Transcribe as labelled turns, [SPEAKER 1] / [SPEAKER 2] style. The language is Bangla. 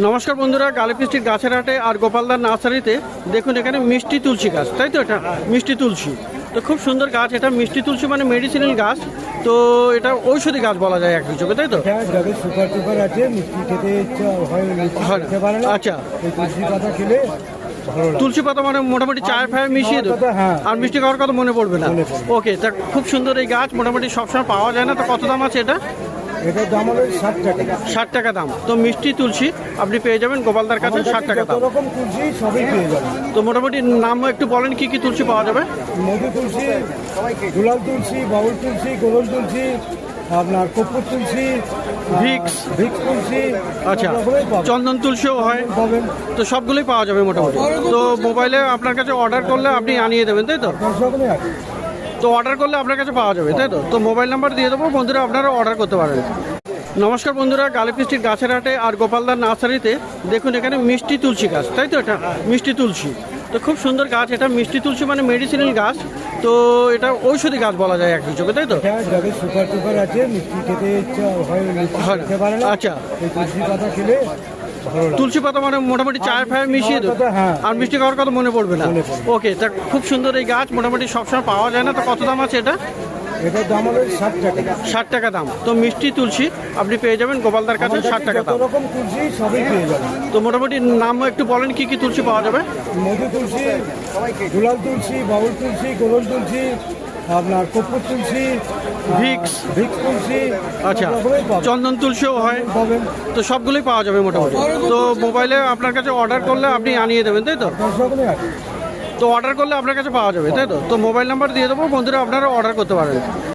[SPEAKER 1] নমস্কার বন্ধুরা, গালিপিস্টির গাছের হাটে আর গোপালদার নার্সারিতে দেখুন এখানে মিষ্টি তুলসী গাছ, তাই তো? এটা মিষ্টি তুলসী, তো খুব সুন্দর গাছ। এটা মিষ্টি তুলসী মানে মেডিসিনাল গাছ, তো এটা ঔষধি গাছ বলা যায় এক হিসেবে, তাই তো?
[SPEAKER 2] যাদের সুগার টুগার আছে, মিষ্টি খেতে ইচ্ছা হয়, খেতে পারে না,
[SPEAKER 1] আচ্ছা,
[SPEAKER 2] এই তুলসী পাতা খেলে
[SPEAKER 1] তুলসী পাতা মানে মোটামুটি চায় ফায় মিশিয়ে দেবো, আর মিষ্টি খাওয়ার কথা মনে পড়বে না। ওকে, তা খুব সুন্দর এই গাছ, মোটামুটি সবসময় পাওয়া যায় না। তো কত দাম আছে এটা?
[SPEAKER 2] এটার দাম হলো 60 টাকা।
[SPEAKER 1] 60 টাকা দাম। তো মিষ্টি তুলসী আপনি পেয়ে যাবেন গোপালদার কাছে 60 টাকা দাম।
[SPEAKER 2] যত রকম তুলসী সবই পেয়ে যাবেন।
[SPEAKER 1] তো মোটামুটি নাম একটু বলেন কি কি তুলসী পাওয়া যাবে?
[SPEAKER 2] মধু তুলসী, দুলাল তুলসী, বাউল তুলসী, গোলল তুলসী, আপনার কর্পূর তুলসী,
[SPEAKER 1] ভিক্স
[SPEAKER 2] তুলসী,
[SPEAKER 1] আচ্ছা,
[SPEAKER 2] সব রকমের পাবেন।
[SPEAKER 1] চন্দন তুলসীও হয়,
[SPEAKER 2] পাবেন।
[SPEAKER 1] তো সবগুলোই পাওয়া যাবে মোটামুটি। তো মোবাইলে আপনার কাছে অর্ডার করলে আপনি আনিয়ে দেবেন, তাই তো?
[SPEAKER 2] সব রকমই আছে।
[SPEAKER 1] তো অর্ডার করলে আপনার কাছে পাওয়া যাবে, তাই তো? তো মোবাইল নাম্বার দিয়ে দেবো, বন্ধুরা আপনারা অর্ডার করতে পারেন। নমস্কার বন্ধুরা, গালিপিস্টির গাছের হাটে আর গোপালদার নার্সারিতে দেখুন এখানে মিষ্টি তুলসী গাছ, তাই তো? এটা মিষ্টি তুলসী, তো খুব সুন্দর গাছ। এটা মিষ্টি তুলসী মানে মেডিসিনাল গাছ, তো এটা ঔষধি গাছ বলা যায় এক হিসেবে, তাই তো?
[SPEAKER 2] যাদের সুগার টুগার আছে, মিষ্টি খেতে ইচ্ছা হয়, খেতে পারে না,
[SPEAKER 1] আচ্ছা,
[SPEAKER 2] এই তুলসী পাতা খেলে
[SPEAKER 1] তুলসী পাতা মানে মোটামুটি চায় ফায় মিশিয়ে দেবো, আর মিষ্টি খাওয়ার কথা মনে পড়বে না। ওকে, তা খুব সুন্দর এই গাছ, মোটামুটি সবসময় পাওয়া যায় না। তো কত দাম আছে এটা?
[SPEAKER 2] এটার দাম হলো 60 টাকা।
[SPEAKER 1] 60 টাকা দাম। তো মিষ্টি তুলসী আপনি পেয়ে যাবেন গোপালদার কাছে 60 টাকা
[SPEAKER 2] যত
[SPEAKER 1] দাম।
[SPEAKER 2] রকম তুলসী সবই পেয়ে যাবেন।
[SPEAKER 1] তো মোটামুটি নাম একটু বলেন কি কি তুলসী পাওয়া যাবে?
[SPEAKER 2] মধু তুলসী, দুলাল তুলসী, বাউল তুলসী, গোলল তুলসী, আপনার কর্পূর তুলসী,
[SPEAKER 1] ভিক্স
[SPEAKER 2] তুলসী,
[SPEAKER 1] আচ্ছা,
[SPEAKER 2] সব রকমের পাবেন।
[SPEAKER 1] চন্দন তুলসীও হয়,
[SPEAKER 2] পাবেন।
[SPEAKER 1] তো সবগুলোই পাওয়া যাবে মোটামুটি। তো মোবাইলে আপনার কাছে অর্ডার করলে আপনি আনিয়ে দেবেন, তাই তো?
[SPEAKER 2] সব রকমই আছে।
[SPEAKER 1] তো অর্ডার করলে আপনার কাছে পাওয়া যাবে, তাই তো? তো মোবাইল নাম্বার দিয়ে দেবো, বন্ধুরা আপনারা অর্ডার করতে পারেন।